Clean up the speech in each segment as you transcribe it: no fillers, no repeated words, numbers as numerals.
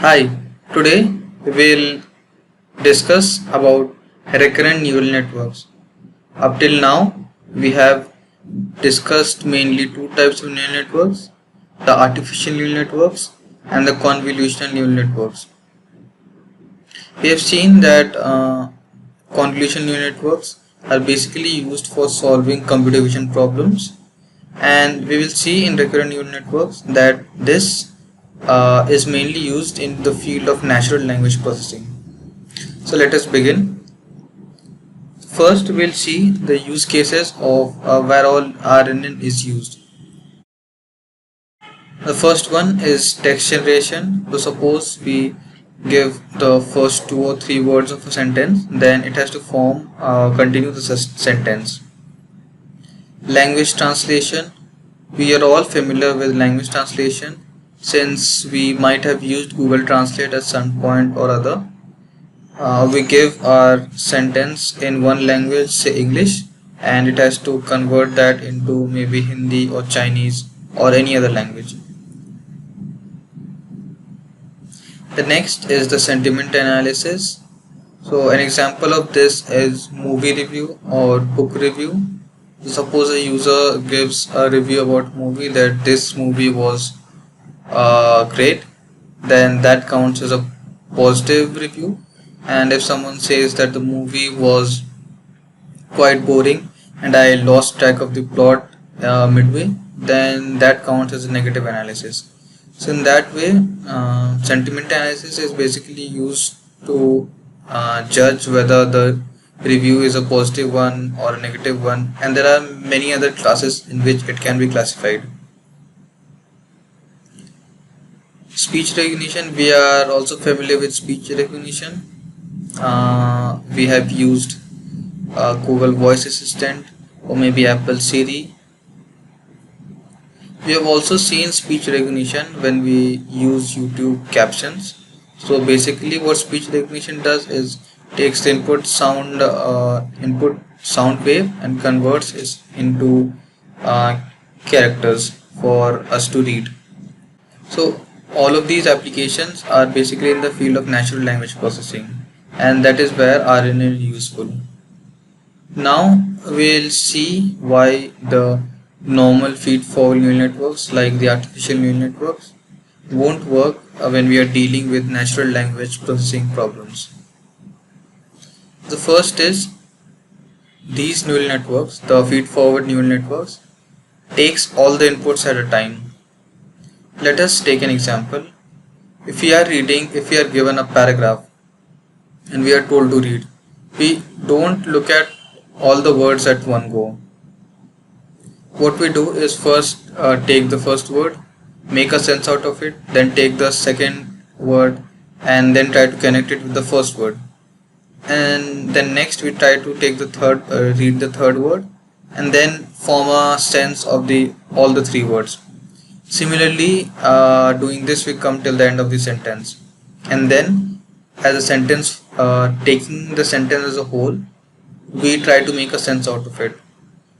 Hi, today we will discuss about recurrent neural networks. Up till now, we have discussed mainly two types of neural networks, the artificial neural networks and the convolutional neural networks. We have seen that convolutional neural networks are basically used for solving computer vision problems, and we will see in recurrent neural networks that this is mainly used in the field of natural language processing. So let us begin. First, we'll see the use cases of where all RNN is used. The first one is text generation. So suppose we give the first two or three words of a sentence, then it has to continue the sentence. Language translation. We are all familiar with language translation since we might have used Google Translate at some point or other. We give our sentence in one language, say English, and it has to convert that into maybe Hindi or Chinese or any other language. The next is the sentiment analysis. So an example of this is movie review or book review. Suppose a user gives a review about movie that this movie was great, then that counts as a positive review. And if someone says that the movie was quite boring and I lost track of the plot midway, then that counts as a negative analysis. So in that way, sentiment analysis is basically used to judge whether the review is a positive one or a negative one, and there are many other classes in which it can be classified. Speech recognition, we are also familiar with speech recognition. We have used Google Voice Assistant or maybe Apple Siri. We have also seen speech recognition when we use YouTube captions. So basically what speech recognition does is takes the input sound wave and converts it into characters for us to read. So all of these applications are basically in the field of natural language processing, and that is where RNN is useful. Now we'll see why the normal feed-forward neural networks like the artificial neural networks won't work when we are dealing with natural language processing problems. The first is these neural networks, the feed-forward neural networks, takes all the inputs at a time. Let us take an example. If we are given a paragraph and we are told to read, we don't look at all the words at one go. What we do is first take the first word, make a sense out of it, then take the second word and then try to connect it with the first word, and then next we try to take the read the third word and then form a sense of all the three words. Similarly, doing this we come till the end of the sentence, and then as a sentence, taking the sentence as a whole, we try to make a sense out of it.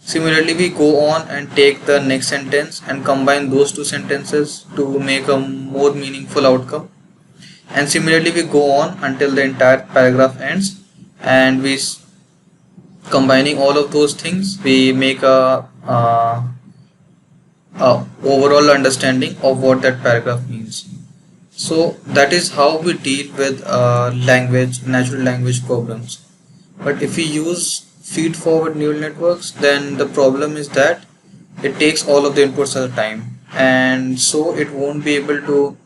Similarly, we go on and take the next sentence and combine those two sentences to make a more meaningful outcome. And similarly, we go on until the entire paragraph ends, and combining all of those things, we make a overall understanding of what that paragraph means. So that is how we deal with natural language problems. But if we use feed-forward neural networks, then the problem is that it takes all of the inputs at a time, and so it won't be able to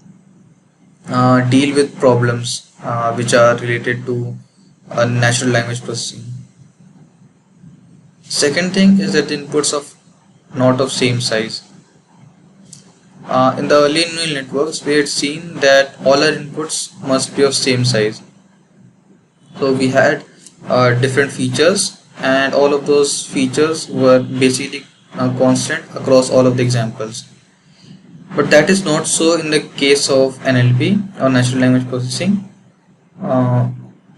deal with problems which are related to natural language processing. Second thing is that the inputs of not of same size. In the early neural networks, we had seen that all our inputs must be of same size. So we had different features, and all of those features were basically constant across all of the examples. But that is not so in the case of NLP or natural language processing.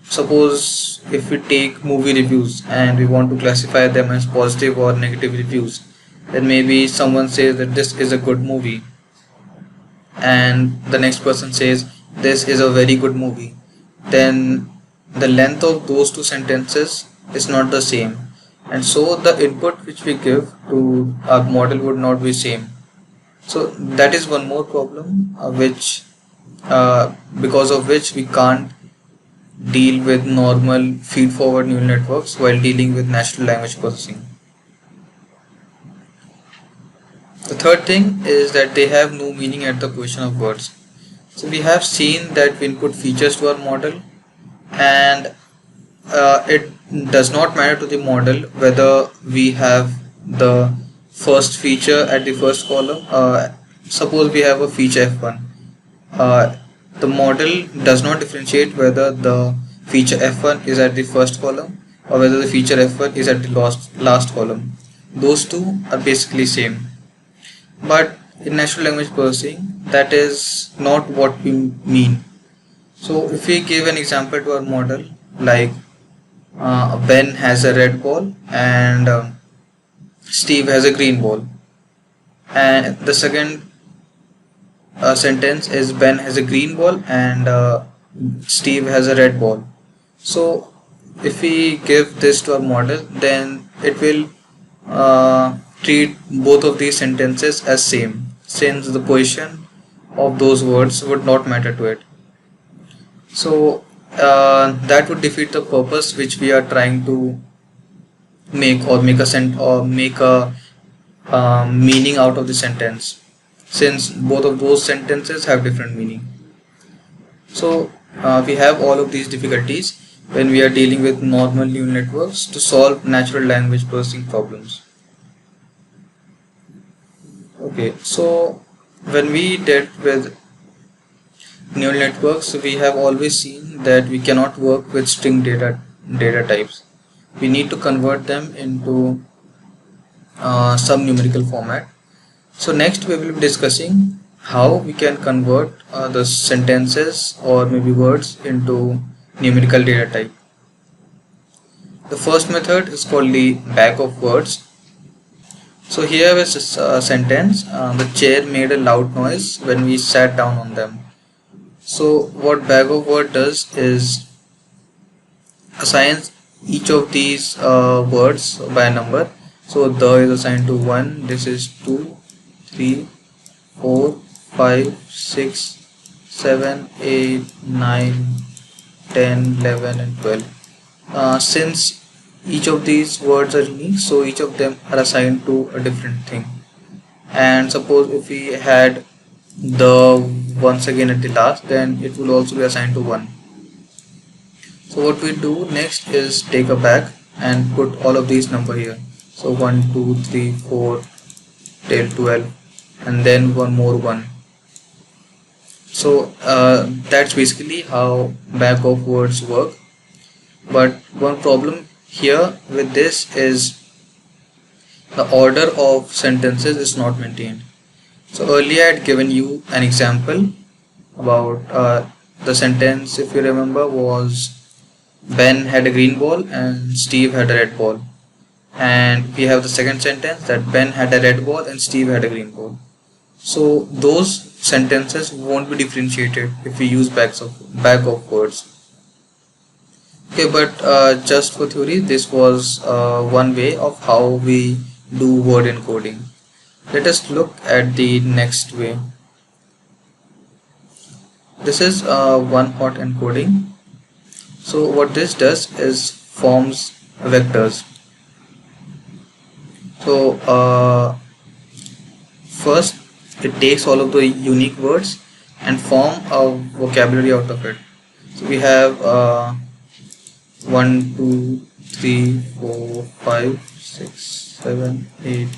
Suppose if we take movie reviews and we want to classify them as positive or negative reviews, then maybe someone says that this is a good movie and the next person says this is a very good movie, then the length of those two sentences is not the same, and so the input which we give to our model would not be same. So that is one more problem, which because of which we can't deal with normal feed forward neural networks while dealing with natural language processing. The third thing is that they have no meaning at the position of words. So we have seen that we input features to our model, and it does not matter to the model whether we have the first feature at the first column. Suppose we have a feature f1. The model does not differentiate whether the feature f1 is at the first column or whether the feature f1 is at the last column. Those two are basically same. But in natural language processing, that is not what we mean. So if we give an example to our model, like Ben has a red ball and Steve has a green ball, and the second sentence is Ben has a green ball and Steve has a red ball. So if we give this to our model, then it will treat both of these sentences as same, since the position of those words would not matter to it. So that would defeat the purpose which we are trying to make, or make a meaning out of the sentence, since both of those sentences have different meaning. So we have all of these difficulties when we are dealing with normal neural networks to solve natural language processing problems. Okay, so when we dealt with neural networks, we have always seen that we cannot work with string data types. We need to convert them into some numerical format. So next we will be discussing how we can convert the sentences or maybe words into numerical data type. The first method is called the bag of words. So here is a sentence: the chair made a loud noise when we sat down on them. So what bag of word does is assigns each of these words by a number. So the is assigned to 1, this is 2, 3, 4, 5, 6, 7, 8, 9, 10, 11 and 12. Since each of these words are unique, so each of them are assigned to a different thing. And suppose if we had the once again at the last, then it will also be assigned to 1. So what we do next is take a bag and put all of these number here. So 1, 2, 3, 4 till 12, and then one more 1. So that's basically how bag of words work. But one problem here with this is the order of sentences is not maintained. So earlier I had given you an example about the sentence, if you remember, was Ben had a green ball and Steve had a red ball. And we have the second sentence that Ben had a red ball and Steve had a green ball. So those sentences won't be differentiated if we use bag of words. Okay, but just for theory, this was one way of how we do word encoding. Let us look at the next way. This is one hot encoding. So what this does is forms vectors. So first it takes all of the unique words and form a vocabulary out of it. So we have 1, 2, 3, 4, 5, 6, 7, 8,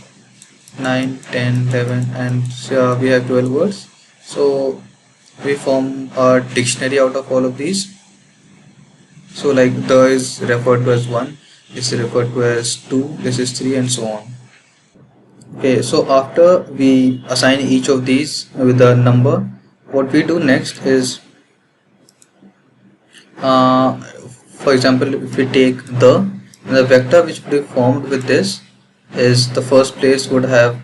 9, 10, 11 and we have 12 words. So we form a dictionary out of all of these. So like the is referred to as 1, this is referred to as 2, this is 3 and so on. Okay, so after we assign each of these with a number, what we do next is for example, if we take the vector which would be formed with this is the first place would have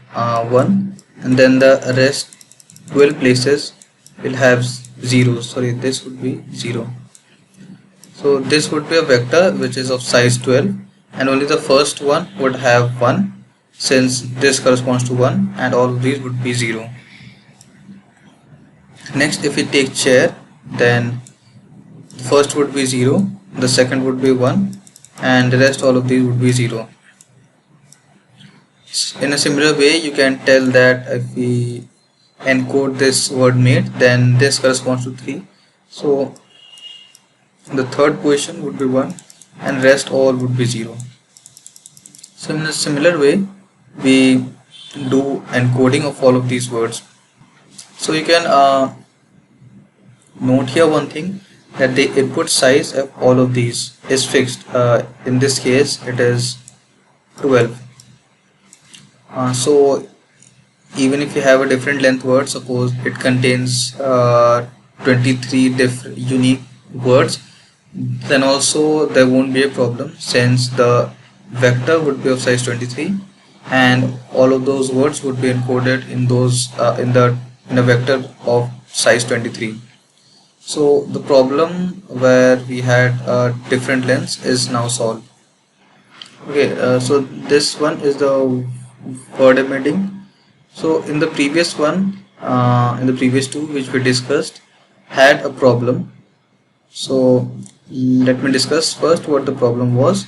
1, and then the rest 12 places will have 0. Sorry, this would be 0. So this would be a vector which is of size 12, and only the first one would have 1, since this corresponds to 1, and all of these would be 0. Next, if we take chair, then first would be 0, the second would be 1, and the rest all of these would be 0. In a similar way, you can tell that if we encode this word mate, then this corresponds to 3. So the third position would be 1 and rest all would be 0. So in a similar way, we do encoding of all of these words. So you can note here one thing, that the input size of all of these is fixed. In this case it is 12. So even if you have a different length word, suppose it contains 23 different unique words, then also there won't be a problem, since the vector would be of size 23 and all of those words would be encoded in those in a vector of size 23. So the problem where we had different lengths is now solved. Okay, so this one is the word embedding. So in the previous one, in the previous two which we discussed, had a problem. So let me discuss first what the problem was.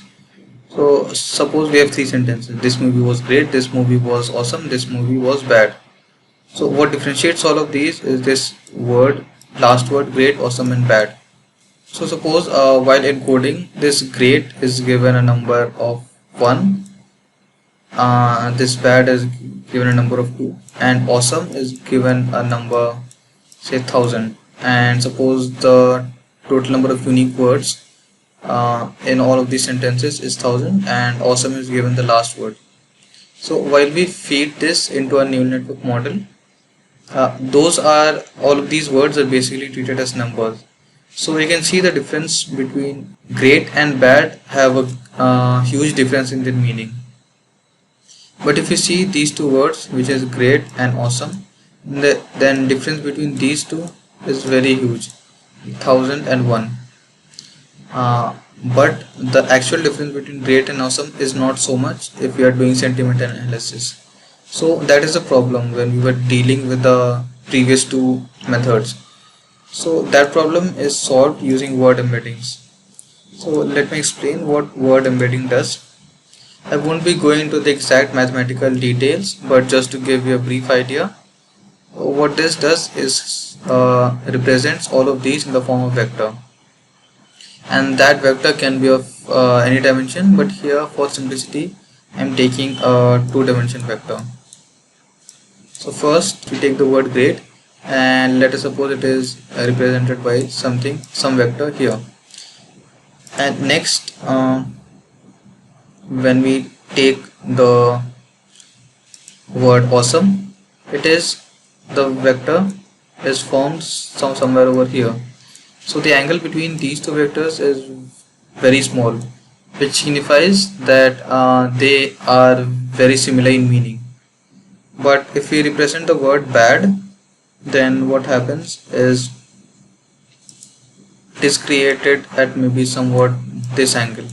So suppose we have 3 sentences. This movie was great, this movie was awesome, this movie was bad. So what differentiates all of these is this word, last word, great, awesome and bad. So suppose while encoding, this great is given a number of 1, this bad is given a number of 2, and awesome is given a number, say 1000, and suppose the total number of unique words in all of these sentences is 1000 and awesome is given the last word. So while we feed this into a neural network model, all of these words are basically treated as numbers. So we can see the difference between great and bad have a huge difference in their meaning. But if you see these two words, which is great and awesome, then difference between these two is very huge, 1000 and 1. But the actual difference between great and awesome is not so much if we are doing sentiment analysis. So that is the problem when we were dealing with the previous two methods. So that problem is solved using word embeddings. So let me explain what word embedding does. I won't be going into the exact mathematical details, but just to give you a brief idea, what this does is represents all of these in the form of vector, and that vector can be of any dimension, but here for simplicity I am taking a 2-dimension vector. So first we take the word great, and let us suppose it is represented by some vector here, and next when we take the word awesome, it is the vector is formed somewhere over here. So the angle between these two vectors is very small, which signifies that they are very similar in meaning. But if we represent the word bad, then what happens is it is created at maybe somewhat this angle.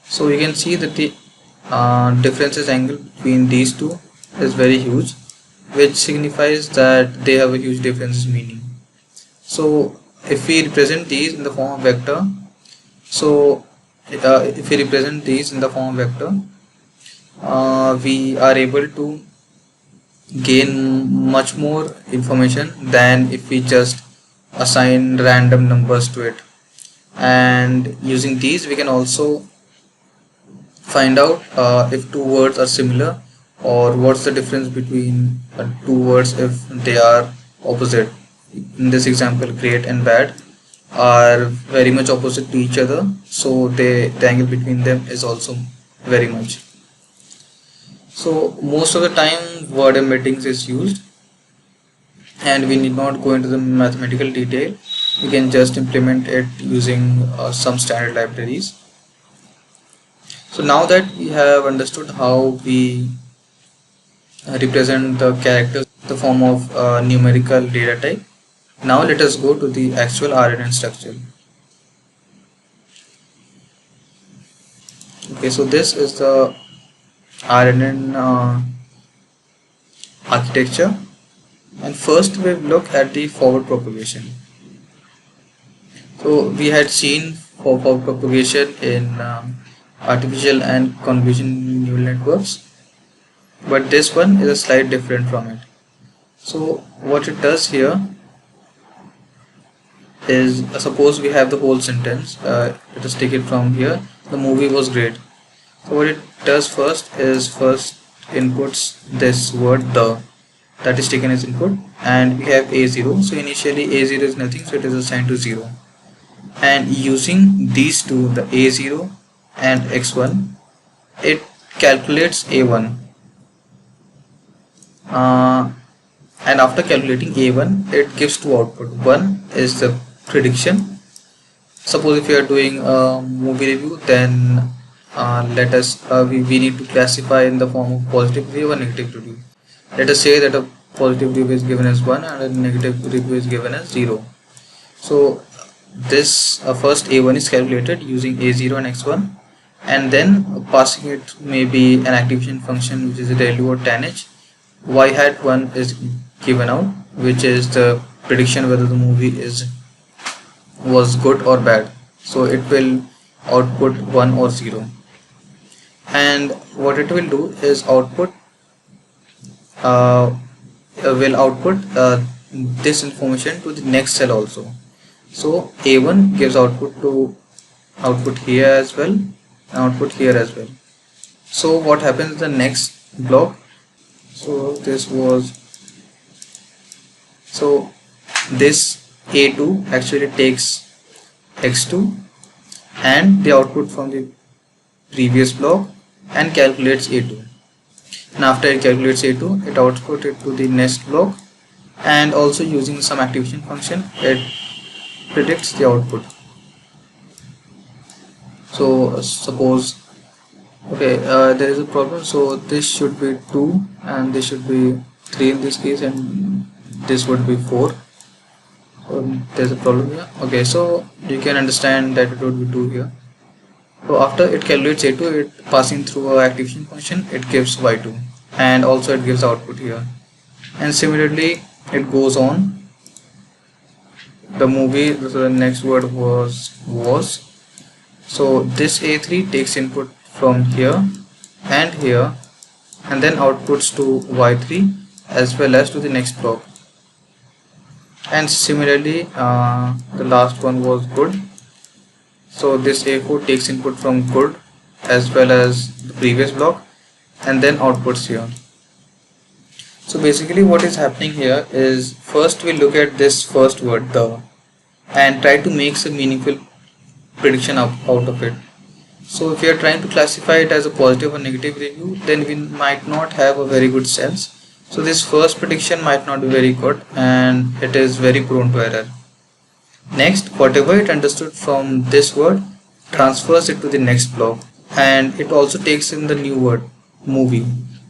So you can see that the differences angle between these two is very huge, which signifies that they have a huge difference in meaning. So if we represent these in the form of vector, we are able to gain much more information than if we just assign random numbers to it. And using these we can also find out if two words are similar, or what's the difference between two words if they are opposite. In this example, great and bad are very much opposite to each other, so the angle between them is also very much. So most of the time word embeddings is used, and we need not go into the mathematical detail. We can just implement it using some standard libraries. So now that we have understood how we represent the characters in the form of numerical data type, Now let us go to the actual RNN structure. Okay, so this is the RNN architecture, and first we look at the forward propagation. So we had seen forward propagation in artificial and convolutional neural networks, but this one is a slight different from it. So what it does here is, suppose we have the whole sentence, let us take it from here, the movie was great. So what it does first is first inputs this word the, that is taken as input, and we have a0. So initially a0 is nothing, so it is assigned to 0, and using these two, the a0 and x1, it calculates a1, and after calculating a1 it gives two output. One is the prediction. Suppose if you are doing a movie review, then we need to classify in the form of positive review or negative review. Let us say that a positive review is given as 1 and a negative review is given as 0. So this first a1 is calculated using a0 and x1, and then passing it maybe an activation function which is relu or tanh. Y hat 1 is given out, which is the prediction whether the movie was good or bad. So it will output 1 or 0, and what it will do is will output this information to the next cell also. So a1 gives output here as well, and output here as well. So what happens in the next block? So this a2 actually takes x2 and the output from the previous block and calculates a2. And after it calculates a2, it outputs it to the next block, and also using some activation function it predicts the output. So suppose, okay, there is a problem, so this should be 2 and this should be 3 in this case, and this would be 4. So there's a problem here. Okay, so you can understand that it would be 2 here. So after it calculates a2, it passing through an activation function, it gives y2, and also it gives output here. And similarly it goes on. The movie, the next word was. So this a3 takes input from here and here, and then outputs to y3 as well as to the next block. And similarly the last one was good. So this a4 takes input from good as well as the previous block, and then outputs here. So basically what is happening here is, first we look at this first word the and try to make some meaningful prediction out of it. So if you are trying to classify it as a positive or negative review, then we might not have a very good sense. So this first prediction might not be very good, and it is very prone to error. Next, whatever it understood from this word transfers it to the next block, and it also takes in the new word movie.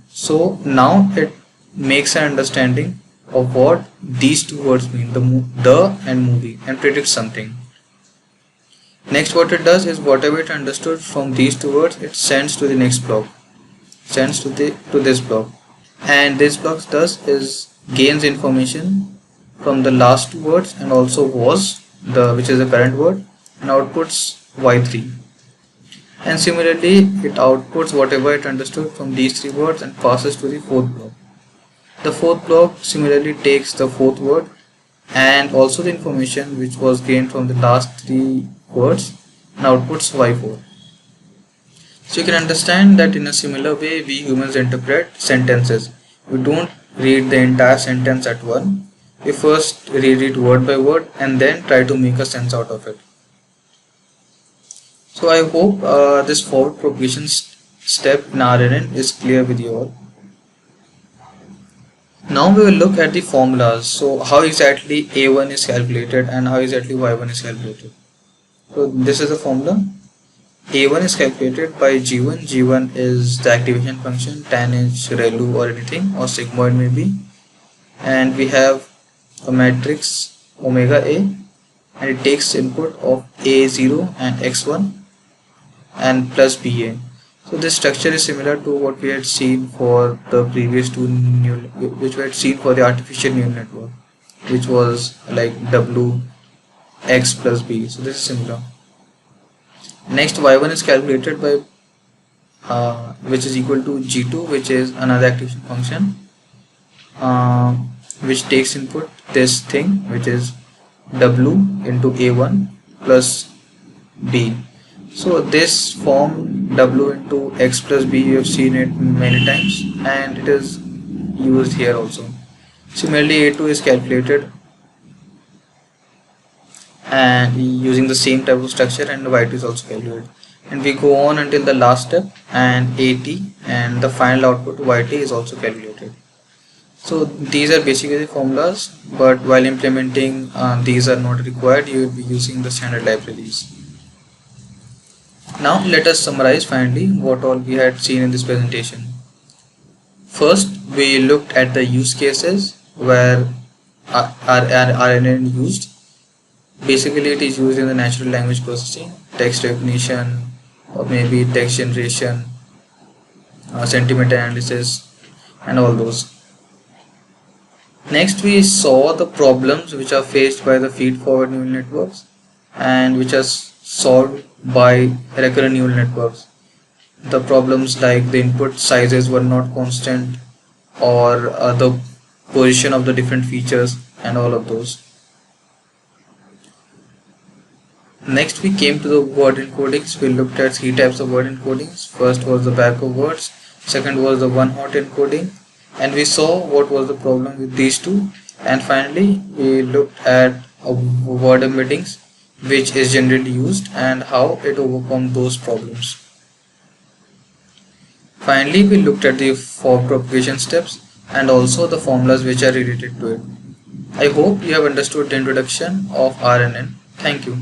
So now it makes an understanding of what these two words mean, the and movie, and predicts something. Next, what it does is, whatever it understood from these two words, it sends to the next block, sends to this block, and this block does is gains information from the last two words and also which is the current word, and outputs y3. And similarly it outputs whatever it understood from these three words and passes to the fourth block. The fourth block similarly takes the fourth word and also the information which was gained from the last three words and outputs y4. So you can understand that in a similar way we humans interpret sentences. We don't read the entire sentence at once. We first read it word by word and then try to make a sense out of it. So I hope this forward propagation step in RNN is clear with you all. Now we will look at the formulas. So how exactly A1 is calculated and how exactly Y1 is calculated. So this is the formula. A1 is calculated by G1. G1 is the activation function, tanh, relu or anything, or sigmoid maybe. And we have a matrix omega A, and it takes input of A0 and X1 and plus BA. So this structure is similar to what we had seen for the previous two which we had seen for the artificial neural network, which was like W X plus B. So this is similar. Next, y1 is calculated by which is equal to g2, which is another activation function, which takes input this thing, which is w into a1 plus b. So this form w into x plus b, you have seen it many times, and it is used here also. Similarly, a2 is calculated and using the same type of structure, and y2 is also calculated, and we go on until the last step, and at and the final output yt is also calculated. So these are basically the formulas, but while implementing these are not required. You will be using the standard libraries. Now let us summarize finally what all we had seen in this presentation. First, we looked at the use cases where RNN used. Basically, it is used in the natural language processing, text recognition, or maybe text generation, sentiment analysis, and all those. Next, we saw the problems which are faced by the feed-forward neural networks and which are solved by recurrent neural networks. The problems like the input sizes were not constant, or the position of the different features, and all of those. Next, we came to the word encodings. We looked at three types of word encodings. First was the bag of words, second was the one-hot encoding, and we saw what was the problem with these two, and finally we looked at word embeddings, which is generally used, and how it overcomes those problems. Finally, we looked at the form propagation steps and also the formulas which are related to it. I hope you have understood the introduction of RNN. Thank you.